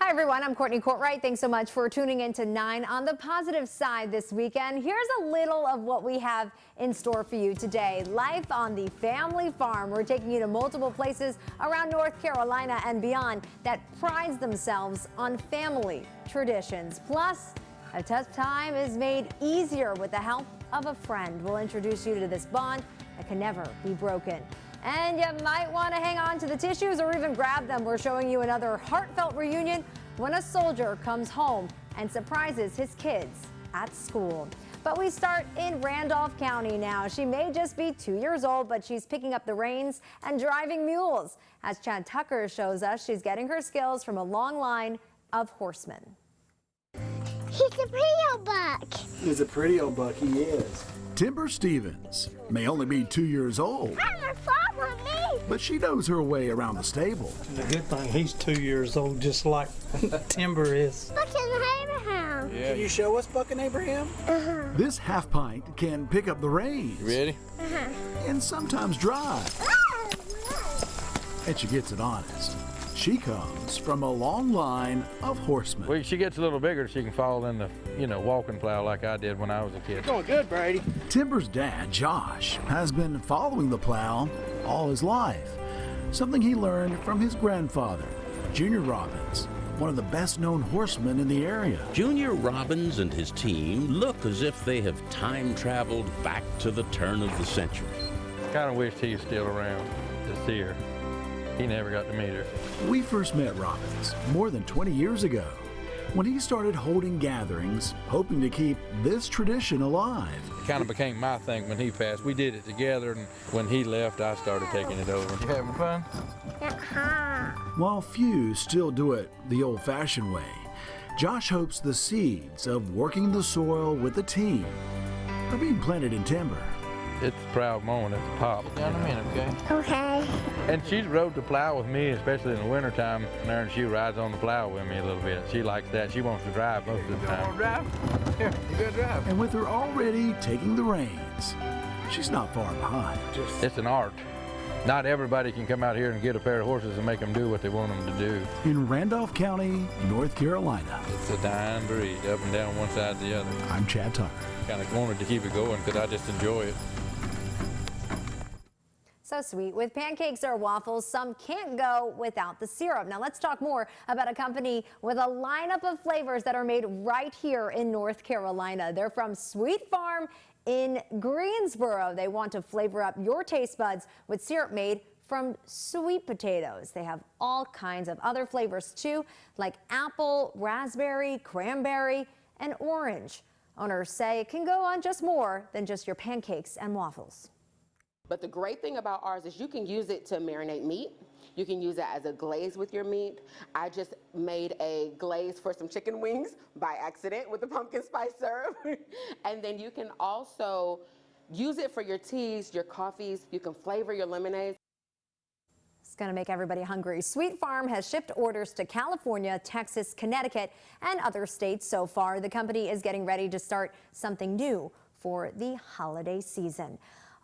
Hi everyone, I'm Courtney Courtwright. Thanks so much for tuning in to 9 on the positive side this weekend. Here's a little of what we have in store for you today. Life on the family farm. We're taking you to multiple places around North Carolina and beyond that prides themselves on family traditions. Plus, a tough time is made easier with the help of a friend. We'll introduce you to this bond that can never be broken. And you might want to hang on to the tissues or even grab them. We're showing you another heartfelt reunion when a soldier comes home and surprises his kids at school. But we start in Randolph County now. She may just be 2 years old, but she's picking up the reins and driving mules. As Chad Tucker shows us, she's getting her skills from a long line of horsemen. He's a pretty old buck. He's a pretty old buck, he is. Timber Stevens may only be 2 years old, Follow me. but she knows her way around the stable. The good thing, he's 2 years old, just like Timber is. Buck and Abraham. Can you show us Buck and Abraham? This half pint can pick up the reins. Ready? And sometimes drive. And she gets it honest. She comes from a long line of horsemen. Well, she gets a little bigger, she can fall in the, walking plow like I did when I was a kid. Going good, Brady. Timber's dad, Josh, has been following the plow all his life. Something he learned from his grandfather, Junior Robbins, one of the best-known horsemen in the area. Junior Robbins and his team look as if they have time-traveled back to the turn of the century. Kind of wished he was still around to see her. He never got to meet her. We first met Robbins more than 20 years ago when he started holding gatherings, hoping to keep this tradition alive. It kind of became my thing when he passed. We did it together, and when he left, I started taking it over. You having fun? While few still do it the old-fashioned way, Josh hopes the seeds of working the soil with the team are being planted in Timber. It's a proud moment at the pop. Down a minute, okay? Okay. And she's rode the plow with me, especially in the wintertime, and she rides on the plow with me a little bit. She likes that. She wants to drive most of the time. You want to drive? Here, you go drive. And with her already taking the reins, she's not far behind. It's an art. Not everybody can come out here and get a pair of horses and make them do what they want them to do. In Randolph County, North Carolina. It's a dying breed, up and down one side to the other. I'm Chad Tucker. Kind of wanted to keep it going because I just enjoy it. So sweet. With pancakes or waffles, some can't go without the syrup. Now let's talk more about a company with a lineup of flavors that are made right here in North Carolina. They're from Sweet Farm in Greensboro. They want to flavor up your taste buds with syrup made from sweet potatoes. They have all kinds of other flavors too, like apple, raspberry, cranberry, and orange. Owners say it can go on just more than just your pancakes and waffles. But the great thing about ours is you can use it to marinate meat. You can use it as a glaze with your meat. I just made a glaze for some chicken wings by accident with the pumpkin spice syrup. And then you can also use it for your teas, your coffees. You can flavor your lemonades. It's going to make everybody hungry. Sweet Farm has shipped orders to California, Texas, Connecticut, and other states so far. The company is getting ready to start something new for the holiday season.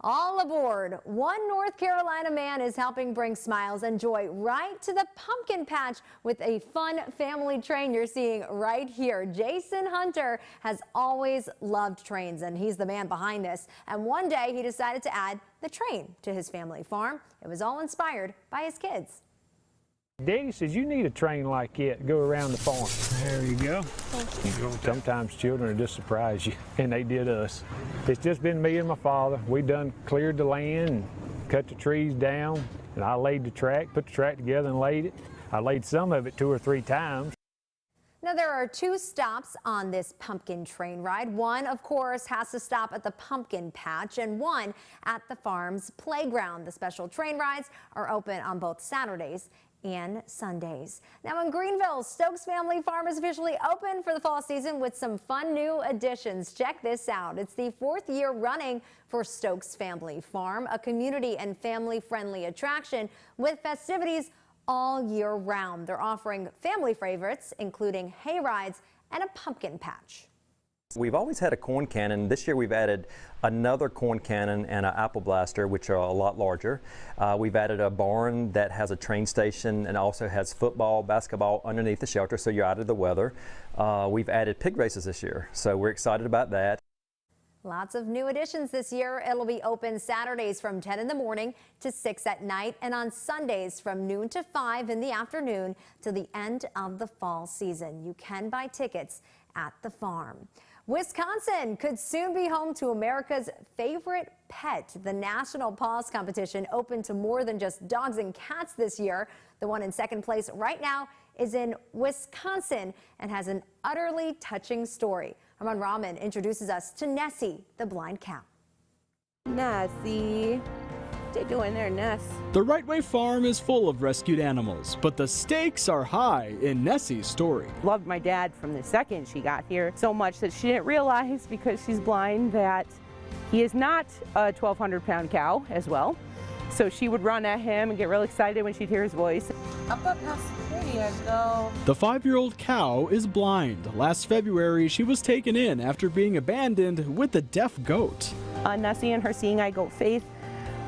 All aboard. One North Carolina man is helping bring smiles and joy right to the pumpkin patch with a fun family train you're seeing right here. Jason Hunter has always loved trains, and he's the man behind this. And one day he decided to add the train to his family farm. It was all inspired by his kids. Daddy says you need a train like it to go around the farm. There you go. Sometimes children will just surprise you, and they did us. It's just been me and my father. We done cleared the land, and cut the trees down, and I laid the track, put the track together and laid it. I laid some of it 2 or 3 times. Now, there are 2 stops on this pumpkin train ride. One, of course, has to stop at the pumpkin patch, and one at the farm's playground. The special train rides are open on both Saturdays and Sundays. Now in Greenville, Stokes Family Farm is officially open for the fall season with some fun new additions. Check this out. It's the 4th year running for Stokes Family Farm, a community and family-friendly attraction with festivities all year round. They're offering family favorites, including hay rides and a pumpkin patch. We've always had a corn cannon. This year we've added another corn cannon and an apple blaster, which are a lot larger. We've added a barn that has a train station and also has football, basketball underneath the shelter, so you're out of the weather. We've added pig races this year, so we're excited about that. Lots of new additions this year. It'll be open Saturdays from 10 in the morning to 6 at night, and on Sundays from noon to 5 in the afternoon to the end of the fall season. You can buy tickets at the farm. Wisconsin could soon be home to America's favorite pet. The National Paws Competition opened to more than just dogs and cats this year. The one in second place right now is in Wisconsin and has an utterly touching story. Armand Rahman introduces us to Nessie, the blind cow. Nessie, what you doing there, Ness? The Right Way Farm is full of rescued animals, but the stakes are high in Nessie's story. Loved my dad from the second she got here so much that she didn't realize, because she's blind, that he is not a 1,200-pound cow as well. So she would run at him and get real excited when she'd hear his voice. Up, Ness. There you go. The 5-year-old cow is blind. Last February, she was taken in after being abandoned with a deaf goat. Nessie and her seeing eye goat Faith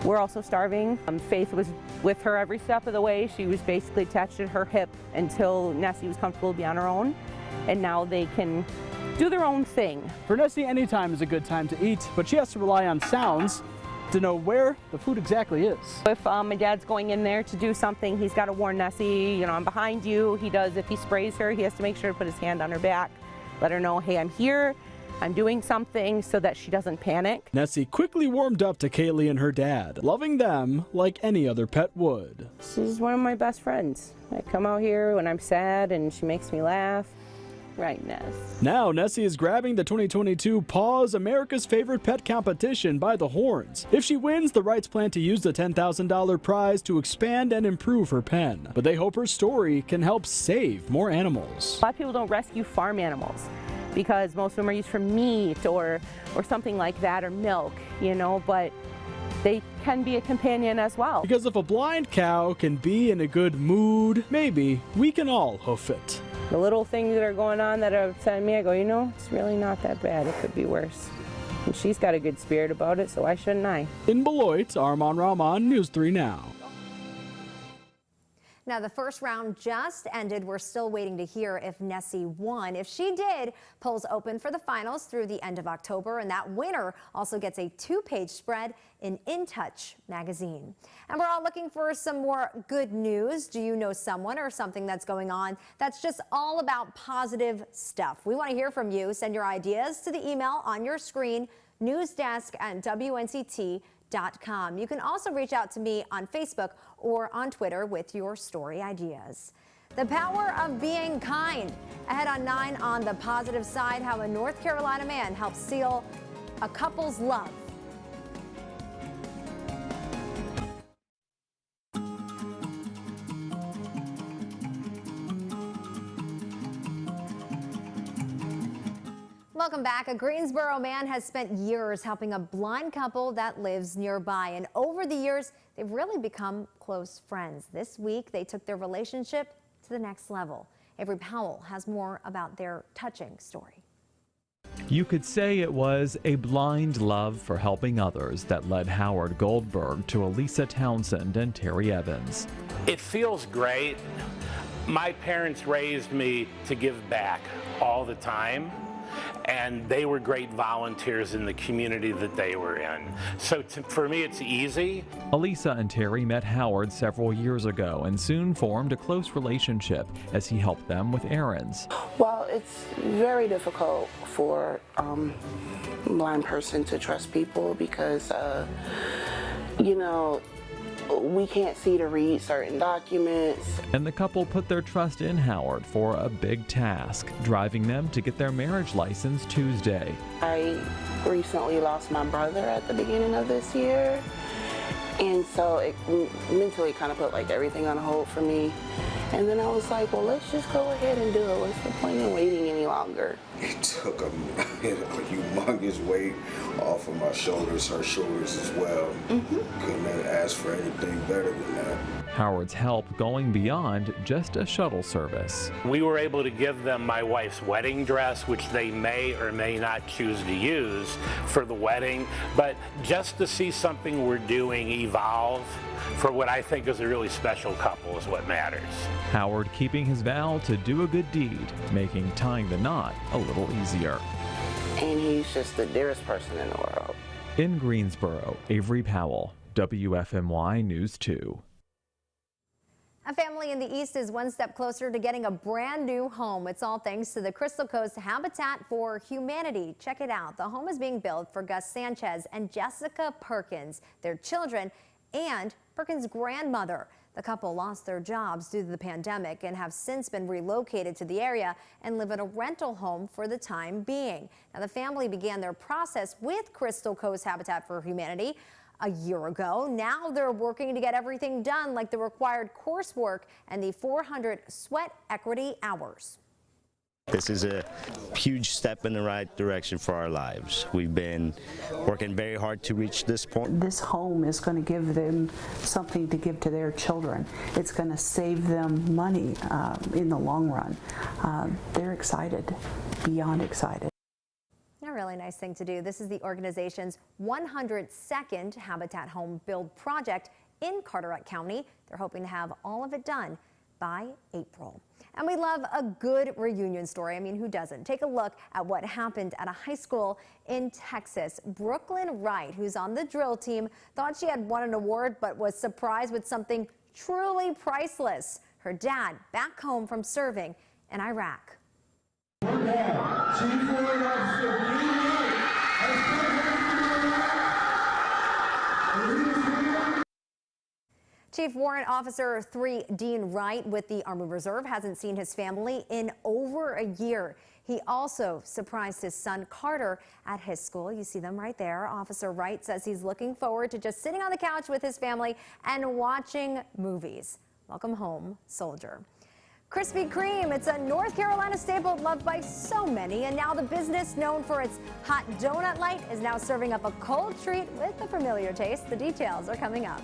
were also starving. Faith was with her every step of the way. She was basically attached to her hip until Nessie was comfortable to be on her own. And now they can do their own thing. For Nessie, any time is a good time to eat, but she has to rely on sounds to know where the food exactly is. If my dad's going in there to do something, he's got to warn Nessie, you know, I'm behind you. He does, if he sprays her, he has to make sure to put his hand on her back, let her know, hey, I'm here, I'm doing something, so that she doesn't panic. Nessie quickly warmed up to Kaylee and her dad, loving them like any other pet would. She's one of my best friends. I come out here when I'm sad and she makes me laugh. Right, Ness. Now Nessie is grabbing the 2022 Paws America's Favorite Pet competition by the horns. If she wins, the Wrights plan to use the $10,000 prize to expand and improve her pen. But they hope her story can help save more animals. A lot of people don't rescue farm animals because most of them are used for meat or something like that, or milk, you know, but they can be a companion as well. Because if a blind cow can be in a good mood, maybe we can all hoof it. The little things that are going on that are upsetting me, I go, you know, it's really not that bad. It could be worse. And she's got a good spirit about it, so why shouldn't I? In Beloit, Armand Rahman, News 3 Now. Now, the first round just ended. We're still waiting to hear if Nessie won. If she did, polls open for the finals through the end of October, and that winner also gets a 2-page spread in Touch magazine. And we're all looking for some more good news. Do you know someone or something that's going on that's just all about positive stuff? We want to hear from you. Send your ideas to the email on your screen, newsdesk@WNCT.com. You can also reach out to me on Facebook or on Twitter with your story ideas. The power of being kind. Ahead on 9 on the positive side, how a North Carolina man helps seal a couple's love. Welcome back. A Greensboro man has spent years helping a blind couple that lives nearby, and over the years, they've really become close friends. This week, they took their relationship to the next level. Avery Powell has more about their touching story. You could say it was a blind love for helping others that led Howard Goldberg to Elisa Townsend and Terry Evans. It feels great. My parents raised me to give back all the time, and they were great volunteers in the community that they were in. So for me, it's easy. Elisa and Terry met Howard several years ago and soon formed a close relationship as he helped them with errands. Well, it's very difficult for a blind person to trust people because, you know, we can't see to read certain documents. And the couple put their trust in Howard for a big task, driving them to get their marriage license Tuesday. I recently lost my brother at the beginning of this year, and so it mentally kind of put like everything on hold for me. And then I was like, well, let's just go ahead and do it. What's the point in waiting any longer? It took a humongous weight off of my shoulders, her shoulders as well. Couldn't have asked for anything better than that. Howard's help going beyond just a shuttle service. We were able to give them my wife's wedding dress, which they may or may not choose to use for the wedding, but just to see something we're doing evolve for what I think is a really special couple is what matters. Howard keeping his vow to do a good deed, making tying the knot a little easier. And he's just the dearest person in the world. In Greensboro, Avery Powell, WFMY News 2. A family in the East is one step closer to getting a brand new home. It's all thanks to the Crystal Coast Habitat for Humanity. Check it out. The home is being built for Gus Sanchez and Jessica Perkins, their children, and Perkins' grandmother. The couple lost their jobs due to the pandemic and have since been relocated to the area and live in a rental home for the time being. Now, the family began their process with Crystal Coast Habitat for Humanity a year ago. Now they're working to get everything done, like the required coursework and the 400 sweat equity hours. This is a huge step in the right direction for our lives. We've been working very hard to reach this point. This home is going to give them something to give to their children. It's going to save them money in the long run. They're excited, beyond excited. A really nice thing to do. This is the organization's 102nd Habitat Home Build project in Carteret County. They're hoping to have all of it done by April. And we love a good reunion story. I mean, who doesn't? Take a look at what happened at a high school in Texas. Brooklyn Wright, who's on the drill team, thought she had won an award, but was surprised with something truly priceless. Her dad back home from serving in Iraq. Chief Warrant Officer 3 Dean Wright with the Army Reserve hasn't seen his family in over a year. He also surprised his son Carter at his school. You see them right there. Officer Wright says he's looking forward to just sitting on the couch with his family and watching movies. Welcome home, soldier. Krispy Kreme, it's a North Carolina staple loved by so many, and now the business known for its hot donut light is now serving up a cold treat with a familiar taste. The details are coming up.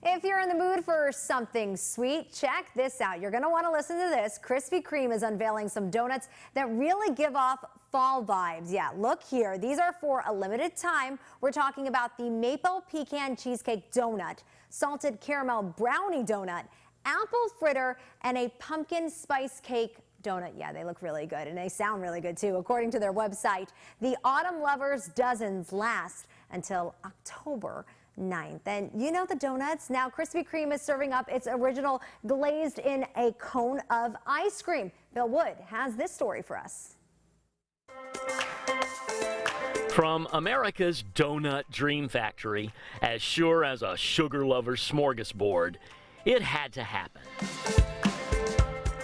If you're in the mood for something sweet, check this out. You're going to want to listen to this. Krispy Kreme is unveiling some donuts that really give off fall vibes. Yeah, look here. These are for a limited time. We're talking about the maple pecan cheesecake donut, salted caramel brownie donut, apple fritter, and a pumpkin spice cake donut. Yeah, they look really good, and they sound really good too. According to their website, the Autumn Lovers dozens last until October 9th. And you know the donuts. Now Krispy Kreme is serving up its original glazed in a cone of ice cream. Bill Wood has this story for us. From America's donut dream factory, as sure as a sugar lover's smorgasbord, it had to happen.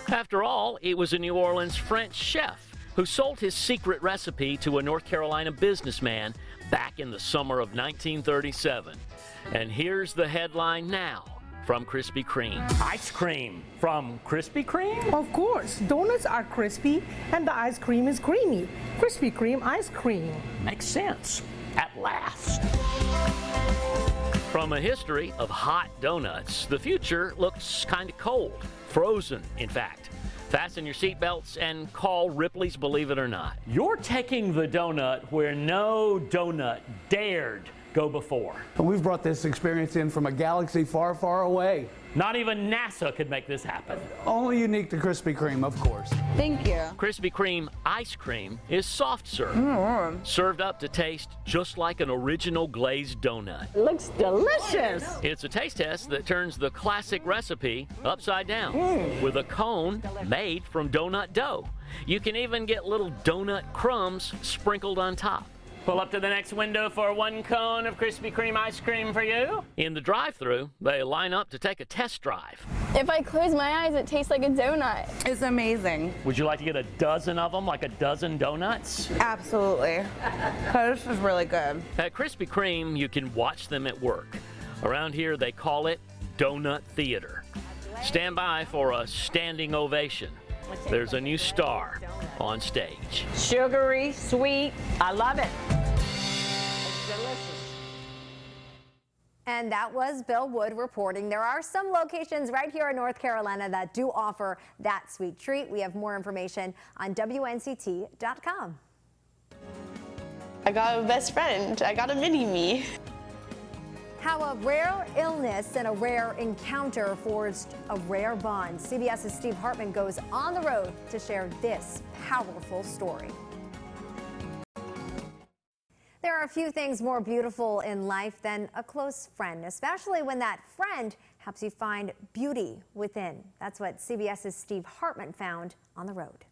After all, it was a New Orleans French chef who sold his secret recipe to a North Carolina businessman back in the summer of 1937. And here's the headline now from Krispy Kreme. Ice cream from Krispy Kreme? Of course. Donuts are crispy and the ice cream is creamy. Krispy Kreme ice cream. Makes sense. At last. From a history of hot donuts, the future looks kind of cold. Frozen, in fact. Fasten your seatbelts and call Ripley's Believe It or Not. You're taking the donut where no donut dared go before. We've brought this experience in from a galaxy far, far away. Not even NASA could make this happen. Only unique to Krispy Kreme, of course. Thank you. Krispy Kreme ice cream is soft serve, served up to taste just like an original glazed donut. Looks delicious. It's a taste test that turns the classic recipe upside down with a cone made from donut dough. You can even get little donut crumbs sprinkled on top. Pull up to the next window for 1 cone of Krispy Kreme ice cream for you. In the drive-thru, they line up to take a test drive. If I close my eyes, it tastes like a donut. It's amazing. Would you like to get a dozen of them, like a dozen donuts? Absolutely. This is really good. At Krispy Kreme, you can watch them at work. Around here, they call it Donut Theater. Stand by for a standing ovation. There's a new star on stage. Sugary, sweet, I love it. It's delicious. And that was Bill Wood reporting. There are some locations right here in North Carolina that do offer that sweet treat. We have more information on WNCT.com. I got a best friend. I got a mini-me. How a rare illness and a rare encounter forged a rare bond. CBS's Steve Hartman goes on the road to share this powerful story. There are a few things more beautiful in life than a close friend, especially when that friend helps you find beauty within. That's what CBS's Steve Hartman found on the road.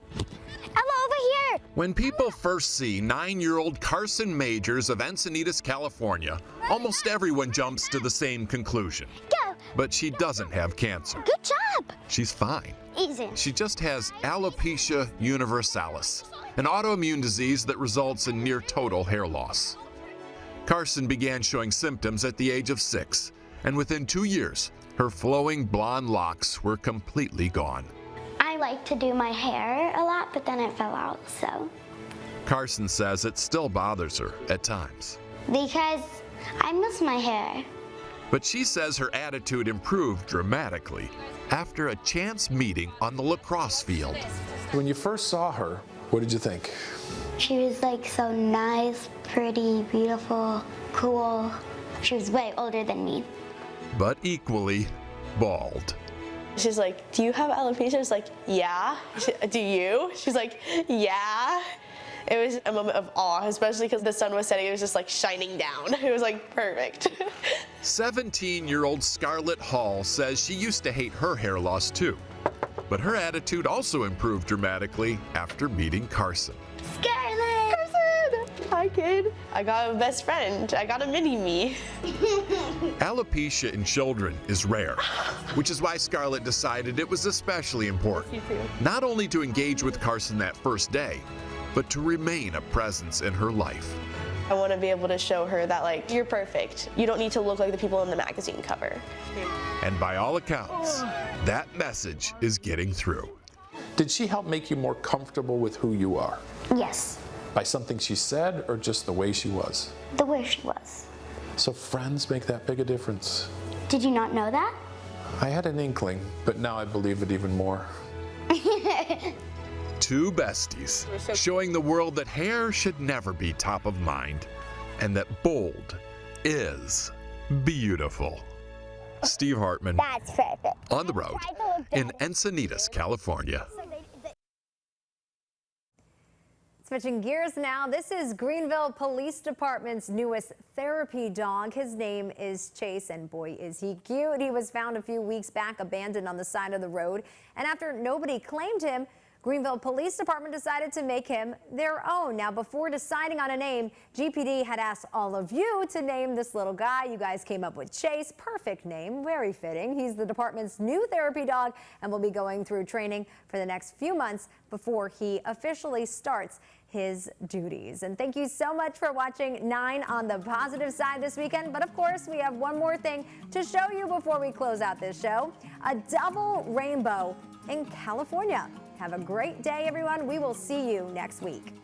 I'm over here. When people first see 9-year-old Carson Majors of Encinitas, California, almost everyone jumps to the same conclusion. Go. But she doesn't have cancer. Good job. She's fine. Easy. She just has alopecia universalis, an autoimmune disease that results in near total hair loss. Carson began showing symptoms at the age of 6, and within 2 years, her flowing blonde locks were completely gone. I like to do my hair a lot, but then it fell out, so. Carson says it still bothers her at times. Because I miss my hair. But she says her attitude improved dramatically after a chance meeting on the lacrosse field. When you first saw her, what did you think? She was like so nice, pretty, beautiful, cool. She was way older than me. But equally bald. She's like, do you have alopecia? I was like, yeah. Do you? She's like, yeah. It was a moment of awe, especially because the sun was setting. It was just like shining down. It was like perfect. 17-year-old Scarlett Hall says she used to hate her hair loss too. But her attitude also improved dramatically after meeting Carson. Scarlett! Carson! Hi, kid. I got a best friend. I got a mini-me. Alopecia in children is rare, which is why Scarlett decided it was especially important not only to engage with Carson that first day, but to remain a presence in her life. I want to be able to show her that, like, you're perfect. You don't need to look like the people in the magazine cover. And by all accounts, that message is getting through. Did she help make you more comfortable with who you are? Yes, By something she said or just the way she was? the way she was. So friends make that big a difference. Did you not know that? I had an inkling, but now I believe it even more. Two besties, showing the world that hair should never be top of mind, and that bold is beautiful. Steve Hartman, That's perfect. on the road in Encinitas, California. Switching gears now, this is Greenville Police Department's newest therapy dog. His name is Chase, and boy, is he cute. He was found a few weeks back abandoned on the side of the road, and after nobody claimed him, Greenville Police Department decided to make him their own. Now, before deciding on a name, GPD had asked all of you to name this little guy. You guys came up with Chase. Perfect name, very fitting. He's the department's new therapy dog and will be going through training for the next few months before he officially starts his duties. And thank you so much for watching 9 on the Positive Side this weekend. But of course, we have one more thing to show you before we close out this show. A double rainbow in California. Have a great day, everyone. We will see you next week.